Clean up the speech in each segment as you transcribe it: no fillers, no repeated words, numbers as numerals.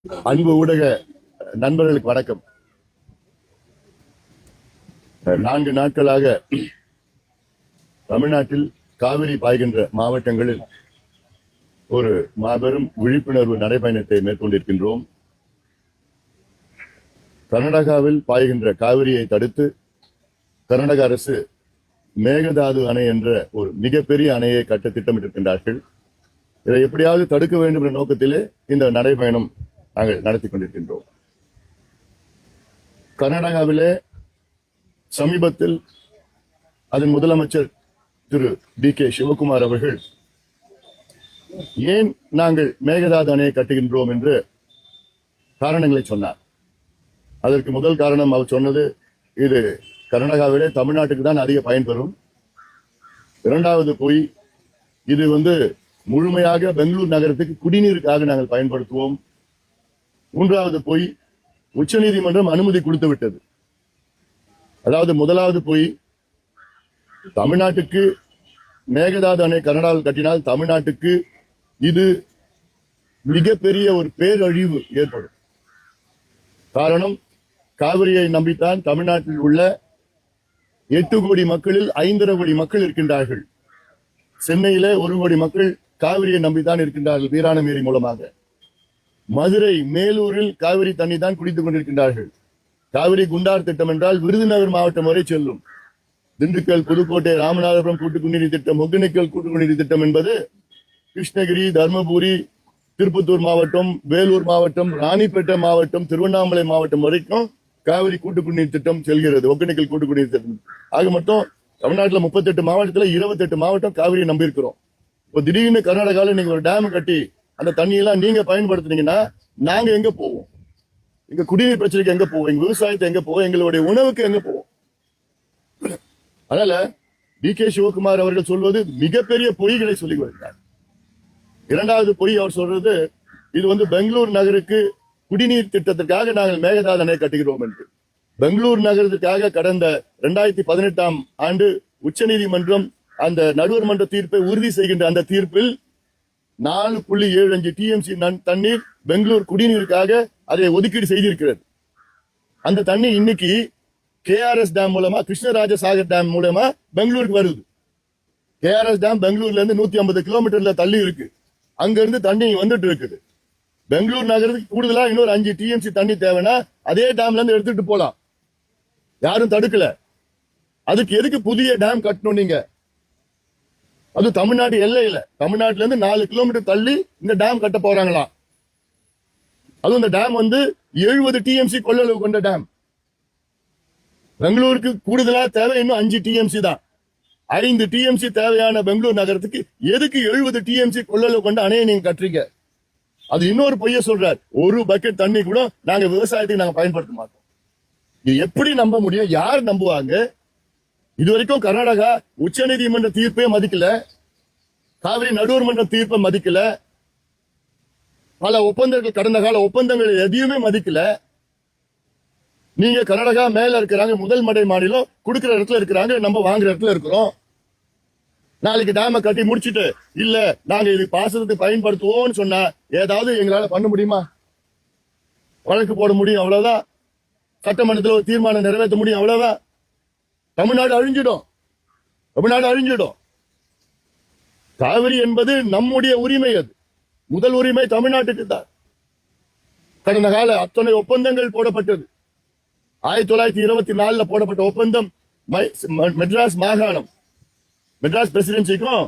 அன்பு ஊடக நண்பர்களுக்கு வணக்கம். 4 நாட்களாக தமிழ்நாட்டில் காவிரி பாய்கின்ற மாவட்டங்களில் ஒரு மாபெரும் விழிப்புணர்வு நடைபயணத்தை மேற்கொண்டிருக்கின்றோம். கர்நாடகாவில் பாய்கின்ற காவிரியை தடுத்து கர்நாடக அரசு மேகதாது அணை என்ற ஒரு மிகப்பெரிய அணையை கட்ட திட்டமிட்டிருக்கின்றார்கள். இதை எப்படியாவது தடுக்க வேண்டும் என்ற நோக்கத்திலே இந்த நடைபயணம் நாங்கள் நடத்தி கொண்டிருக்கின்றோம். கர்நாடகாவிலே சமீபத்தில் அதன் முதலமைச்சர் திரு டி.கே. சிவகுமார் அவர்கள் ஏன் நாங்கள் மேகதாது அணையை கட்டுகின்றோம் என்று காரணங்களை சொன்னார். அதற்கு முதல் காரணம் அவர் சொன்னது, இது கர்நாடகாவிலே தமிழ்நாட்டுக்கு தான் அதிக பயன்பெறும். இரண்டாவது போய் இது முழுமையாக பெங்களூர் நகரத்துக்கு குடிநீருக்காக நாங்கள் பயன்படுத்துவோம். மூன்றாவது போய் உச்சநீதிமன்றம் அனுமதி கொடுத்து விட்டது. அதாவது முதலாவது போய் தமிழ்நாட்டுக்கு மேகதாது அணை கர்நாடகாவில் கட்டினால் தமிழ்நாட்டுக்கு இது மிகப்பெரிய ஒரு பேரழிவு ஏற்படும். காரணம், காவிரியை நம்பித்தான் தமிழ்நாட்டில் உள்ள 8 கோடி மக்களில் 5.5 கோடி மக்கள் இருக்கின்றார்கள். சென்னையிலே 1 கோடி மக்கள் காவிரியை நம்பித்தான் இருக்கின்றார்கள் வீராணம் ஏரி மூலமாக. மதுரை மேலூரில் காவிரி தண்ணி தான் குடித்துக் கொண்டிருக்கின்றார்கள். காவிரி குண்டார் திட்டம் என்றால் விருதுநகர் மாவட்டம் வரை செல்லும். திண்டுக்கல், புதுக்கோட்டை, ராமநாதபுரம் கூட்டு குடிநீர் திட்டம், ஒகேனக்கல் கூட்டு குடிநீர் திட்டம் என்பது கிருஷ்ணகிரி, தர்மபுரி, திருப்பத்தூர் மாவட்டம், வேலூர் மாவட்டம், ராணிப்பேட்டை மாவட்டம், திருவண்ணாமலை மாவட்டம் வரைக்கும் காவிரி கூட்டு குடிநீர் திட்டம் செல்கிறது. ஒகேனக்கல் கூட்டு குடிநீர் திட்டம். ஆக மொத்தம் தமிழ்நாட்டில் 38 மாவட்டத்தில் 28 மாவட்டம் காவிரியை நம்பி இருக்கிறோம். இப்போ திடீர்னு கர்நாடகாவில் நீங்க ஒரு டேம் கட்டி அந்த தண்ணியெல்லாம் நீங்க பயன்படுத்துனீங்கன்னா நாங்க எங்க போவோம்? எங்க குடிநீர் பிரச்சனைக்கு எங்க போவோம்? எங்க விவசாயத்தை எங்க போவோம்? எங்களுடைய உணவுக்கு எங்க போவோம்? அதனால டி.கே. சிவகுமார் அவர்கள் சொல்வது மிகப்பெரிய பொய்களை சொல்லி வருகிறார். இரண்டாவது பொய் அவர் சொல்றது, இது பெங்களூர் நகருக்கு குடிநீர் திட்டத்திற்காக நாங்கள் மேகதாது அணை கட்டுகிறோம் என்று. பெங்களூர் நகரத்திற்காக கடந்த 2018ஆம் ஆண்டு உச்சநீதிமன்றம் அந்த நடுவர் மன்ற தீர்ப்பை உறுதி செய்கின்ற அந்த தீர்ப்பில் 4.75 டிஎம்சி தண்ணீர் பெங்களூர் குடிநீருக்காக அதை ஒதுக்கீடு செய்திருக்கிறது. அந்த தண்ணி இன்னைக்கு KRS டேம் மூலமா, கிருஷ்ணராஜ சாகர் டேம் மூலமா பெங்களூருக்கு வருது. KRS டேம் பெங்களூர்ல இருந்து 150 கிலோமீட்டர்ல தள்ளி இருக்கு. அங்க இருந்து தண்ணி வந்துட்டு இருக்குது. பெங்களூர் நகரத்துக்கு கூடுதலா இன்னொரு 5 டிஎம்சி தண்ணி தேவைன்னா அதே டேம்ல இருந்து எடுத்துட்டு போலாம். யாரும் தடுக்கல. அதுக்கு எதுக்கு புதிய டேம் கட்டணும் நீங்க? அது தமிழ்நாடு எல்லையில, தமிழ்நாட்டுல இருந்து 4 கிலோமீட்டர் தள்ளி இந்த டேம் கட்ட போறாங்களாம். அதுவும் இந்த டேம் 70 டிஎம்சி கொள்ளளவு கொண்ட டேம். பெங்களூருக்கு கூடுதலா தேவை இன்னும் 5 டிஎம்சி தான். 5 டிஎம்சி தேவையான பெங்களூர் நகரத்துக்கு எதுக்கு 70 டிஎம்சி கொள்ளளவு கொண்ட அணையை நீங்க கட்டுறீங்க? அது இன்னொரு பொய்ய சொல்றார். ஒரு பக்கெட் தண்ணி கூட நாங்க விவசாயத்துக்கு நாங்க பயன்படுத்த மாட்டோம். இது எப்படி நம்ப முடியும்? யார் நம்புவாங்க? இதுவரைக்கும் கர்நாடகா உச்சநீதிமன்ற தீர்ப்பே மதிக்கல, காவிரி நடுவர் மன்ற தீர்ப்பை மதிக்கல, பல ஒப்பந்தங்கள், கடந்த கால ஒப்பந்தங்கள் எதையுமே மதிக்கல. நீங்க கர்நாடகா மேல இருக்கிறாங்க, முதல் மடை மாநிலம், கொடுக்கிற இடத்துல இருக்கிறாங்க, நம்ம வாங்குற இடத்துல இருக்கிறோம். நாளைக்கு டேம கட்டி முடிச்சுட்டு இல்ல நாங்க இது பாசனத்துக்கு பயன்படுத்துவோம்னு சொன்னா ஏதாவது எங்களால பண்ண முடியுமா? வழக்கு போட முடியும், அவ்வளவுதான். சட்டமன்றத்தில் ஒரு தீர்மானம் நிறைவேற்ற முடியும், அவ்வளவுதான். தமிழ்நாடு அழிஞ்சிடும், தமிழ்நாடு அழிஞ்சிடும். காவிரி என்பது நம்முடைய உரிமை. அது முதல் உரிமை தமிழ்நாட்டுக்கு தான். கடந்த கால அத்தனை ஒப்பந்தங்கள் போடப்பட்டது. 1924 போடப்பட்ட ஒப்பந்தம் மெட்ராஸ் மாகாணம், மெட்ராஸ் பிரசிடென்சிக்கும்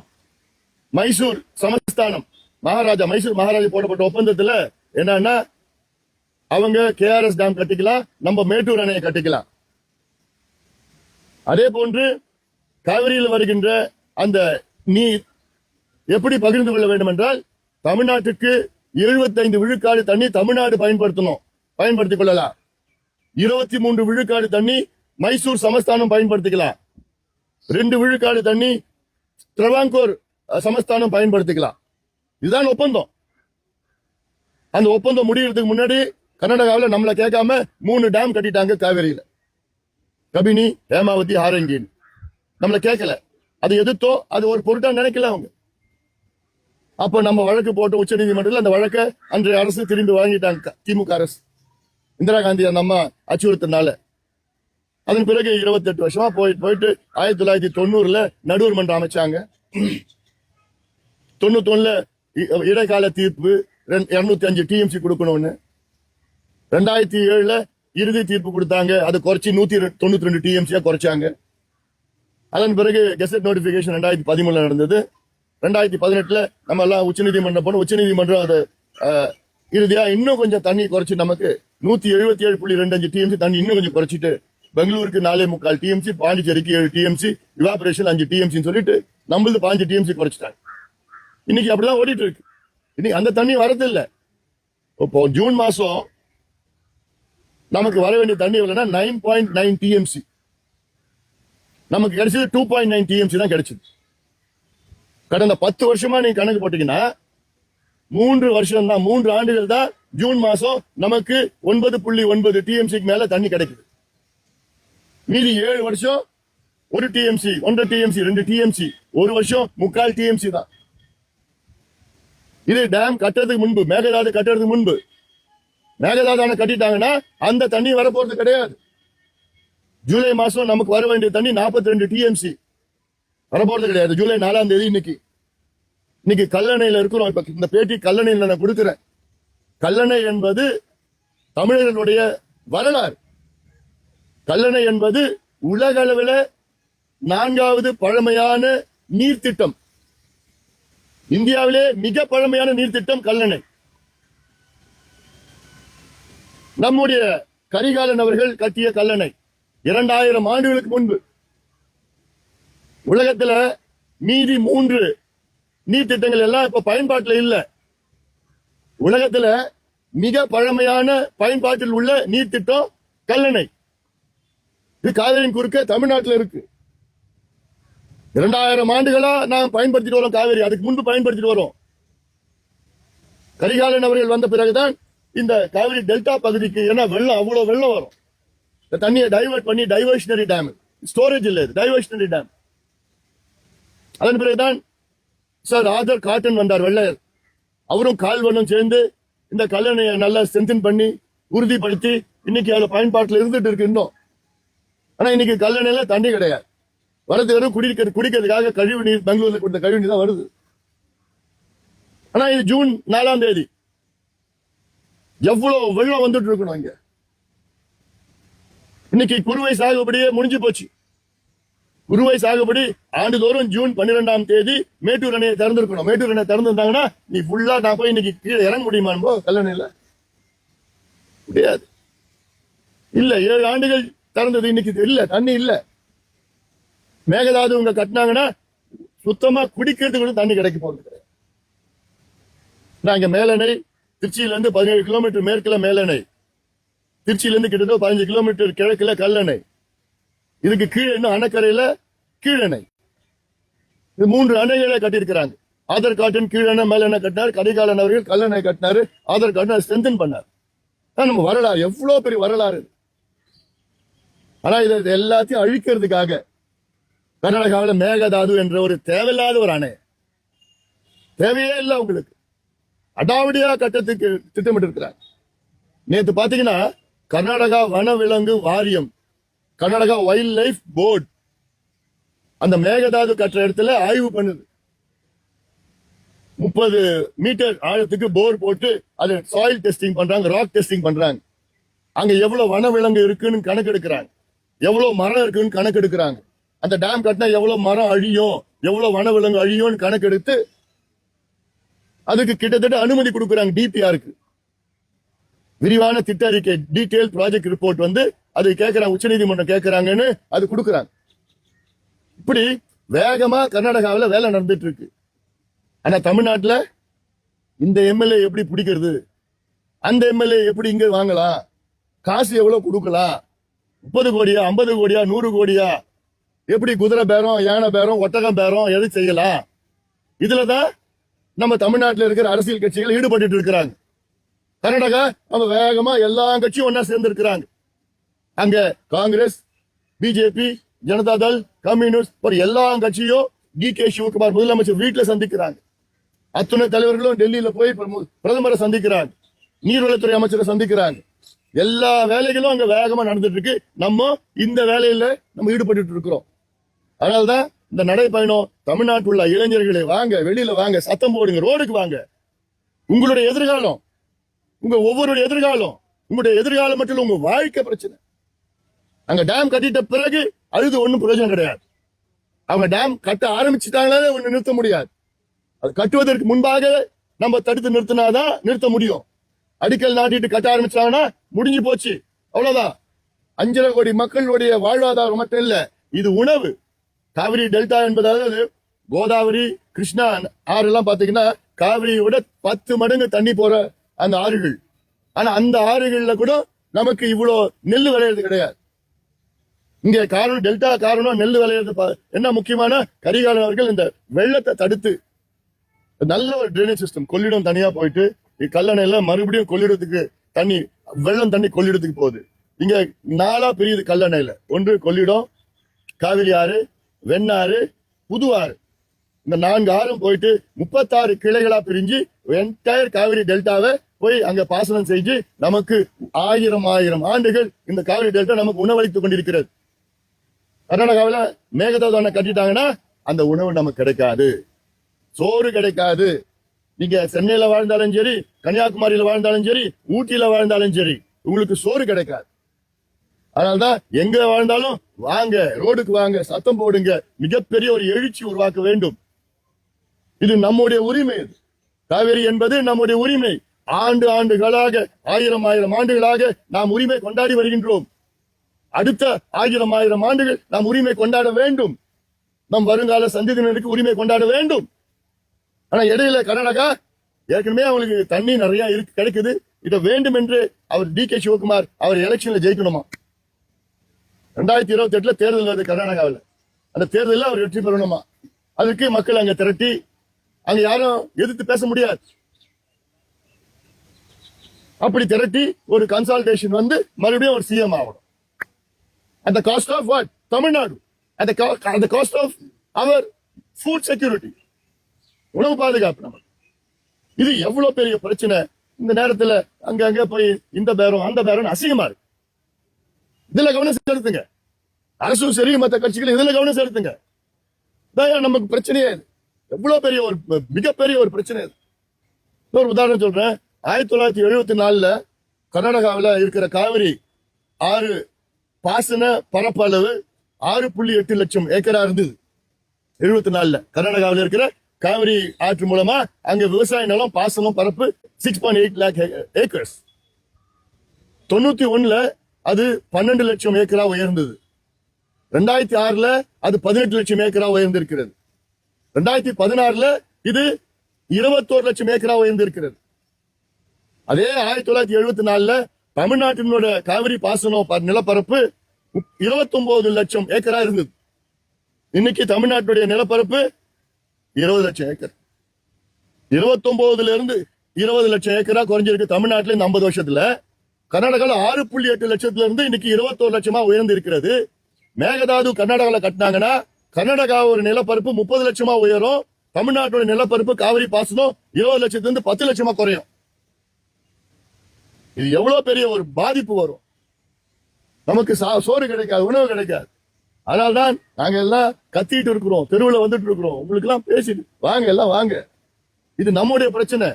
மைசூர் சமஸ்தானம் மகாராஜா, மைசூர் மகாராஜா போடப்பட்ட ஒப்பந்தத்துல என்னன்னா, அவங்க KRS டேம் கட்டிக்கலாம், நம்ம மேட்டூர் அணையை கட்டிக்கலாம். அதே போன்று காவிரியில் வருகின்ற அந்த நீர் எப்படி பகிர்ந்து கொள்ள வேண்டும் என்றால், தமிழ்நாட்டுக்கு 75 விழுக்காடு தண்ணி தமிழ்நாடு பயன்படுத்திக் கொள்ளலாம். 23 விழுக்காடு தண்ணி மைசூர் சமஸ்தானம் பயன்படுத்திக்கலாம். 2 விழுக்காடு தண்ணி திரவாங்கூர் சமஸ்தானம் பயன்படுத்திக்கலாம். இதுதான் ஒப்பந்தம். அந்த ஒப்பந்தம் முடியறதுக்கு முன்னாடி கர்நாடகாவில் நம்மளை கேட்காம 3 டேம் கட்டிட்டாங்க காவிரியில. கபினி, ஹேமாவதி, ஹாரங்கின்னு நம்மளை கேட்கல. அது எதிர்த்தோ அது ஒரு பொருட்டா நினைக்கல அவங்க. அப்ப நம்ம வழக்கு போட்ட உச்ச நீதிமன்றத்தில் அந்த வழக்கை அன்றைய அரசு திரும்பி வாங்கிட்டாங்க, திமுக அரசு, இந்திரா காந்தி அந்த அம்மா அச்சுறுத்தினால. அதன் பிறகு 28 வருஷமா போயிட்டு 1990 நடுவர் மன்றம் அமைச்சாங்க. 91 இடைக்கால தீர்ப்பு 205 டிஎம்சி கொடுக்கணும்னு. 2007 இறுதி தீர்ப்பு கொடுத்தாங்க, அதை குறைச்சி 192 டிஎம்சியா குறைச்சாங்க. அதன் பிறகு கெசட் நோட்டிபிகேஷன் 2013 நடந்தது. 2018 நம்ம எல்லாம் உச்சநீதிமன்றம் போனோம். உச்சநீதிமன்றம் அதை இறுதியா இன்னும் கொஞ்சம் தண்ணி குறைச்சு நமக்கு 177.25 டிஎம்சி தண்ணி இன்னும் கொஞ்சம் குறைச்சிட்டு பெங்களூருக்கு 4.25 டிஎம்சி, பாண்டிச்சேரிக்கு 7 டிஎம்சி, இவாபரேஷன் 5 டிஎம்சி சொல்லிட்டு நம்மளுக்கு 5 டிஎம்சி குறைச்சிட்டாங்க. இன்னைக்கு அப்படிதான் ஓடிட்டு இருக்கு. இன்னைக்கு அந்த தண்ணி வரது இல்ல. இப்போ ஜூன் மாசம் நமக்கு வர வேண்டிய தண்ணி எவ்வளவுனா 9.9 டிஎம்சி, நமக்கு கிடைச்சது 2.9 டிஎம்சி தான் கிடைச்சது. கடந்த 10 வருஷமா நீங்க கணக்கு போட்டீங்கன்னா 3 வருஷம் தான், 3 ஆண்டுகள் தான் ஜூன் மாசம் நமக்கு 9.9 டிஎம்சிக்கு மேல தண்ணி கிடைக்குது. மீதி 7 வருஷம் 1 டிஎம்சி, 1.5 டிஎம்சி, 2 டிஎம்சி, ஒரு வருஷம் 3/4 டிஎம்சி தான். இது டேம் கட்டுறதுக்கு முன்பு, மேகதாது கட்டுறதுக்கு முன்பு. மேகதாது அணை கட்டிட்டாங்கன்னா அந்த தண்ணி வரப்போறது கிடையாது. ஜூலை மாசம் நமக்கு வர வேண்டிய தண்ணி 42 டிஎம்சி வரப்போறது கிடையாது. ஜூலை 4ஆம் தேதி இன்னைக்கு கல்லணையில இருக்கிறோம். இப்ப இந்த பேட்டி கல்லணையில நான் கொடுக்கிறேன். கல்லணை என்பது தமிழர்களுடைய வரலாறு. கல்லணை என்பது உலக அளவில் 4வது பழமையான நீர்த்திட்டம். இந்தியாவிலே மிக பழமையான நீர்த்திட்டம் கல்லணை. நம்முடைய கரிகாலன் அவர்கள் கட்டிய கல்லணை 2000 ஆண்டுகளுக்கு முன்பு. உலகத்துல மீதி 3 நீர்த்திட்டங்கள் எல்லாம் இப்ப பயன்பாட்டில் இல்ல. உலகத்துல மிக பழமையான பயன்பாட்டில் உள்ள நீர்த்திட்டம் கல்லணை. இது காவிரியின் குறுக்க தமிழ்நாட்டில் இருக்கு. 2000 ஆண்டுகளா நாம் பயன்படுத்திட்டு வரோம் காவிரி. அதுக்கு முன்பு பயன்படுத்திட்டு வரோம். கரிகாலன் அவர்கள் வந்த பிறகுதான் இந்த காவிரி டெல்டா பகுதிக்கு, ஏன்னா வெள்ளம் அவ்வளவு வெள்ளம் வரும், இந்த தண்ணியை டைவர்ட் பண்ணி, டைவர்ஷனரி டேம், ஸ்டோரேஜ் இல்ல, டைவர்ஷனரி டேம். அதன் பிறகுதான் சார் ஆதர் காட்டன் வந்தார், வெள்ளையர். அவரும் கால்வனும் சேர்ந்து இந்த கல்லணையை நல்லா ஸ்ட்ரென்தன் பண்ணி உறுதிப்படுத்தி இன்னைக்கு அதுல பயன்பாட்டில் இருந்துட்டு இருக்கு இன்னும். ஆனா இன்னைக்கு கல்லணையில தண்ணி கிடையாது. வரது வெறும் குடிக்கிறதுக்காக கழிவு நீர், பெங்களூர்ல கொடுத்த கழிவு நீர் தான் வருது. ஆனா இது ஜூன் 4ஆம் தேதி. எவ்வளவு வெள்ளம் வந்துட்டு இருக்கணும் இங்க. இன்னைக்கு குறுவை சாகுபடியே முடிஞ்சு போச்சு. குறுவை சாகுபடி ஆண்டுதோறும் ஜூன் 12ஆம் தேதி மேட்டூர் அணையை திறந்திருக்கணும். மேட்டூர் அணை திறந்திருந்தாங்கன்னா நீ ஃபுல்லா நான் போய் இன்னைக்கு கீழே இறங்க முடியுமா கல்லணையில? முடியாது. இல்ல, 7 ஆண்டுகள் திறந்தது, இன்னைக்கு இல்ல, தண்ணி இல்ல. மேகதாது உங்க கட்டினாங்கன்னா சுத்தமா குடிக்கிறதுக்கு கூட தண்ணி கிடைக்க போறது கிடையாது. நாங்க மேலணை திருச்சியில இருந்து 17 கிலோமீட்டர் மேற்குல மேலணை, திருச்சியில இருந்து கிட்டத்தட்ட 15 கிலோமீட்டர் கிழக்குல கல்லணை, இதுக்கு கீழே இன்னும் அணைக்கரையில கீழணை. இது 3 அணைகளை கட்டியிருக்கிறாங்க. ஆதர் காட்டன் கீழணை மேலணை கட்டினார், கரிகாலன் அவர்கள் கல்லணை கட்டினாரு, ஆதர் காட்டன் ஸ்ட்ரென்தன் பண்ணார். நம்ம வரலாறு எவ்வளவு பெரிய வரலாறு. ஆனா இதை எல்லாத்தையும் அழிக்கிறதுக்காக கர்நாடகாவில் மேகதாது என்ற ஒரு தேவையில்லாத ஒரு அணை, தேவையே இல்லை உங்களுக்கு, அடாவடியா கட்டத்துக்கு திட்டமிட்டு இருக்கிறார். நேற்று பாத்தீங்கன்னா கர்நாடகா வனவிலங்கு வாரியம், கர்நாடகா வைல்ட் லைஃப் போர்டு அந்த மேகதாது கட்டுற இடத்துல ஆய்வு பண்ணுது. 30 மீட்டர் ஆழத்துக்கு போர் போட்டு அது சாயில் டெஸ்டிங் பண்றாங்க, ராக் டெஸ்டிங் பண்றாங்க. அங்க எவ்வளவு வனவிலங்கு இருக்குன்னு கணக்கெடுக்கிறாங்க, எவ்வளவு மரம் இருக்குன்னு கணக்கெடுக்கிறாங்க. அந்த டேம் கட்டினா எவ்வளவு மரம் அழியும், எவ்வளவு வனவிலங்கு அழியும் கணக்கெடுத்து அதுக்கு கிட்டத்தட்ட அனுமதி கொடுக்குறாங்க. டிபிஆருக்கு விரிவான திட்ட அறிக்கை, டீடைல் ப்ராஜெக்ட் ரிப்போர்ட் வந்து அது கேட்கறாங்க, உச்சநீதிமன்றம் கேட்கறாங்கன்னு அது கொடுக்குறாங்க. இப்படி வேகமா கர்நாடகாவில் வேலை நடந்துட்டு இருக்கு. ஆனா தமிழ்நாட்டில் இந்த எம்எல்ஏ எப்படி பிடிக்கிறது, அந்த எம்எல்ஏ எப்படி இங்க வாங்கலாம், காசு எவ்வளவு கொடுக்கலாம், 30 கோடியா 50 கோடியா 100 கோடியா, எப்படி குதிரை பேரம், யானை பேரம், ஒட்டகம் பேரம் எது செய்யலாம். இதுலதான் நம்ம தமிழ்நாட்டில் இருக்கிற அரசியல் கட்சிகள் ஈடுபட்டு இருக்கிறாங்க. கர்நாடகா நம்ம வேகமா எல்லா கட்சியும் ஒன்னா சேர்ந்து இருக்கிறாங்க. அங்க காங்கிரஸ், பிஜேபி, ஜனதாதள், கம்யூனிஸ்ட் எல்லா கட்சியும் டி கே சிவகுமார் முதலமைச்சர் வீட்டுல சந்திக்கிறாங்க. அத்துணை தலைவர்களும் டெல்லியில போய் பிரதமரை சந்திக்கிறாங்க, நீர்வளத்துறை அமைச்சரை சந்திக்கிறாங்க. எல்லா வேலைகளும் அங்க வேகமா நடந்துட்டு இருக்கு. நம்ம இந்த வேலையில நம்ம ஈடுபட்டு இருக்கிறோம். அதனால்தான் இந்த நடைப்பயணம். தமிழ்நாட்டில் உள்ள இளைஞர்களே வாங்க, வெளியில வாங்க, சத்தம் போடுங்க, ரோடுக்கு வாங்க. உங்களுடைய எதிர்காலம், உங்க ஒவ்வொருடைய எதிர்காலம், உங்களுடைய எதிர்காலம் மட்டும் இல்ல, உங்க வாழ்க்கை பிரச்சனை. அங்க டேம் கட்டிட்ட பிறகு அழுது ஒண்ணும் பிரயோஜனம் கிடையாது. அவங்க டேம் கட்ட ஆரம்பிச்சுட்டாங்களே ஒண்ணு நிறுத்த முடியாது. அது கட்டுவதற்கு முன்பாக நம்ம தடுத்து நிறுத்தினாதான் நிறுத்த முடியும். அடிக்கல் நாட்டிட்டு கட்ட ஆரம்பிச்சாங்கன்னா முடிஞ்சு போச்சு, அவ்வளவுதான். 5.5 கோடி மக்களுடைய வாழ்வாதாரம் மட்டும் இல்ல, இது உணவு. காவிரி டெல்டா என்பதாவது கோதாவரி, கிருஷ்ணா ஆறு எல்லாம் பாத்தீங்கன்னா காவிரியோட 10 மடங்கு தண்ணி போற அந்த ஆறுகள். ஆனா அந்த ஆறுகள்ல கூட நமக்கு இவ்வளவு நெல் விளையிறது கிடையாது. இங்க காரணம் டெல்டா காரணம் நெல் விளையிறது என்ன முக்கியமான கரிகாலன் அவர்கள் இந்த வெள்ளத்தை தடுத்து நல்ல ஒரு ட்ரைனேஜ் சிஸ்டம், கொள்ளிடம் தனியா போயிட்டு கல்லணையில மறுபடியும் கொள்ளிடத்துக்கு தண்ணி, வெள்ளம் தண்ணி கொள்ளிடத்துக்கு போகுது. இங்க 4ஆ பிரியுது கல்லணையில. ஒன்று கொள்ளிடம், காவிரி ஆறு, வெண்ணாறு, புது ஆறு. இந்த 4 ஆறும் போயிட்டு 36 கிளைகளா பிரிஞ்சு என்டையர் காவிரி டெல்டாவை போய் அங்க பாசனம் செஞ்சு நமக்கு 1000 ஆண்டுகள் இந்த காவிரி டெல்டா நமக்கு உணவளித்துக் கொண்டிருக்கிறது. கர்நாடகாவில மேகதாது அணை கட்டிட்டாங்கன்னா அந்த உணவு நமக்கு கிடைக்காது, சோறு கிடைக்காது. நீங்க சென்னையில வாழ்ந்தாலும் சரி, கன்னியாகுமரியில வாழ்ந்தாலும் சரி, ஊட்டியில வாழ்ந்தாலும் சரி, உங்களுக்கு சோறு கிடைக்காது. அதனால்தான் எங்க வாழ்ந்தாலும் வாங்க, ரோடுக்கு வாங்க, சத்தம் போடுங்க. மிகப்பெரிய ஒரு எழுச்சி உருவாக்க வேண்டும். இது நம்முடைய உரிமை. காவிரி என்பது நம்முடைய உரிமை. ஆண்டுகளாக 1000 ஆண்டுகளாக நாம் உரிமை கொண்டாடி வருகின்றோம். அடுத்த 1000 ஆண்டுகள் நாம் உரிமை கொண்டாட வேண்டும். நம் வருங்கால சந்ததியினருக்கு உரிமை கொண்டாட வேண்டும். ஆனா இடையில கர்நாடகா ஏற்கனவே அவங்களுக்கு தண்ணி நிறைய கிடைக்குது. இதை வேண்டும் என்று அவர் டி.கே. சிவகுமார் அவர் எலெக்ஷன்ல ஜெயிக்கணுமா? 2028 தேர்தல் வருது கர்நாடகாவில். அந்த தேர்தலில் அவர் வெற்றி பெறணுமா? அதுக்கு மக்கள் அங்க திரட்டி, அங்க யாரும் எதிர்த்து பேச முடியாது. அப்படி திரட்டி ஒரு கன்சல்டேஷன் வந்து மறுபடியும் ஒரு சிஎம் ஆகணும். at the cost of what? Tamil Nadu. at the cost of our food security, உணவு பாதுகாப்பு. நமக்கு இது எவ்வளவு பெரிய பிரச்சனை. இந்த நேரத்துல அங்க போய் இந்த பேரம் அந்த பேரம் அசிங்கமா இருக்கு. இதுல கவனம் செலுத்துங்க. அரசும் சரி, மற்ற கட்சிகள் இதுல கவனம் செலுத்துங்க. நமக்கு பிரச்சனையே எவ்வளவு பெரிய ஒரு மிகப்பெரிய ஒரு பிரச்சனை. ஒரு உதாரணம் சொல்றேன். 1974 கர்நாடகாவில் இருக்கிற காவிரி ஆறு பாசன பரப்பளவு 6.8 லட்சம் ஏக்கரா இருந்தது. 74 கர்நாடகாவில் இருக்கிற காவிரி ஆற்று மூலமா அங்க விவசாய நிலம் பாசனம் பரப்பு 6.8 lakh ஏக்கர்ஸ். 91 அது 12 லட்சம் ஏக்கரா உயர்ந்தது. 2006 அது 18 லட்சம் ஏக்கரா உயர்ந்திருக்கிறது. 2016 இது 21 லட்சம் ஏக்கரா உயர்ந்திருக்கிறது. அதே 1974 தமிழ்நாட்டினோட காவிரி பாசனம் நிலப்பரப்பு 29 லட்சம் ஏக்கரா இருந்தது. இன்னைக்கு தமிழ்நாட்டுடைய நிலப்பரப்பு 20 லட்சம் ஏக்கர். 29 இருந்து 20 லட்சம் ஏக்கரா குறைஞ்சிருக்கு தமிழ்நாட்டில் இந்த 50 வருஷத்துல. கர்நாடகாவில் 6.8 லட்சத்துல இருந்து இன்னைக்கு 21 லட்சமா உயர்ந்து இருக்கிறது. மேகதாது கர்நாடகாவில் கட்டினாங்கன்னா கர்நாடகா ஒரு நிலப்பரப்பு 30 லட்சமா உயரும். தமிழ்நாட்டோட நிலப்பரப்பு காவிரி பாசனம் 20 லட்சத்துல இருந்து 10 லட்சமா குறையும். இது எவ்வளவு பெரிய ஒரு பாதிப்பு வரும். நமக்கு சோறு கிடைக்காது, உணவு கிடைக்காது. அதனால்தான் நாங்க எல்லாம் கத்திட்டு இருக்கிறோம், தெருவில் வந்துட்டு இருக்கிறோம். உங்களுக்கு எல்லாம் பேசிட்டு வாங்க, எல்லாம் வாங்க. இது நம்முடைய பிரச்சனை.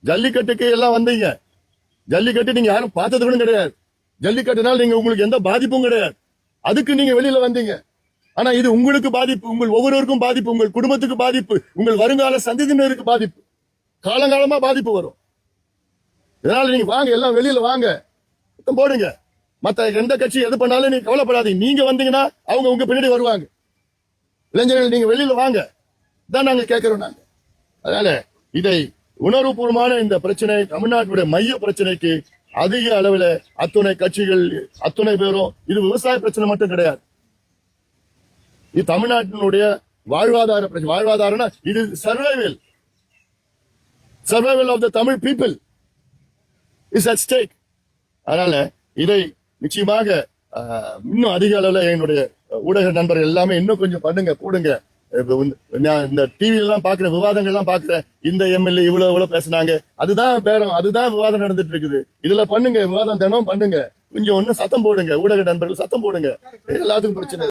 ஜல்லிக்கட்டுக்கு எல்லாம் வந்தீங்க. ஜல்லிக்கட்டு நீங்க யாரும் பார்த்தது கூட கிடையாது. ஜல்லிக்கட்டுனால நீங்க உங்களுக்கு எந்த பாதிப்பும் கிடையாது. அதுக்கு நீங்க வெளியில வந்தீங்க. ஆனா இது உங்களுக்கு பாதிப்பு, உங்கள் ஒவ்வொருவருக்கும் பாதிப்பு, உங்கள் குடும்பத்துக்கு பாதிப்பு, உங்கள் வருங்கால சந்ததியினருக்கு பாதிப்பு, காலங்காலமா பாதிப்பு வரும். இதனால நீங்க வாங்க, எல்லாம் வெளியில வாங்க, போடுங்க. மத்த எந்த கட்சி எது பண்ணாலும் நீங்க கவலைப்படாதீங்க. நீங்க வந்தீங்கன்னா அவங்க உங்க பின்னாடி வருவாங்க. இளைஞர்கள் நீங்க வெளியில வாங்க தான் நாங்க கேட்கிறோம். நாங்க அதனால இதை உணர்வுபூர்வமான இந்த பிரச்சனை, தமிழ்நாட்டுடைய மைய பிரச்சனைக்கு அதிக அளவில் அத்துணை கட்சிகள், அத்துணை பேரும், இது விவசாய பிரச்சனை மட்டும் கிடையாது. இது தமிழ்நாட்டினுடைய வாழ்வாதார பிரச்சனை. வாழ்வாதாரம்னா இது survival of the Tamil people is at stake. அதனால இதை நிச்சயமாக இன்னும் அதிக அளவில் என்னுடைய ஊடக நண்பர்கள் எல்லாமே இன்னும் கொஞ்சம் பண்ணுங்க, போடுங்க. நான் இந்த டிவில எல்லாம் பாக்குற விவாதங்கள் எல்லாம் பாக்குறேன். இந்த எம்எல்ஏ இவ்வளவு பேசுனாங்க, அதுதான் பேரம், அதுதான் விவாதம் நடந்துட்டு இருக்குது. இதுல பண்ணுங்க, விவாதம் தினம் பண்ணுங்க. கொஞ்சம் ஒண்ணு சத்தம் போடுங்க, ஊடக நண்பர்கள் சத்தம் போடுங்க, எல்லாத்துக்கும் பிரச்சனை.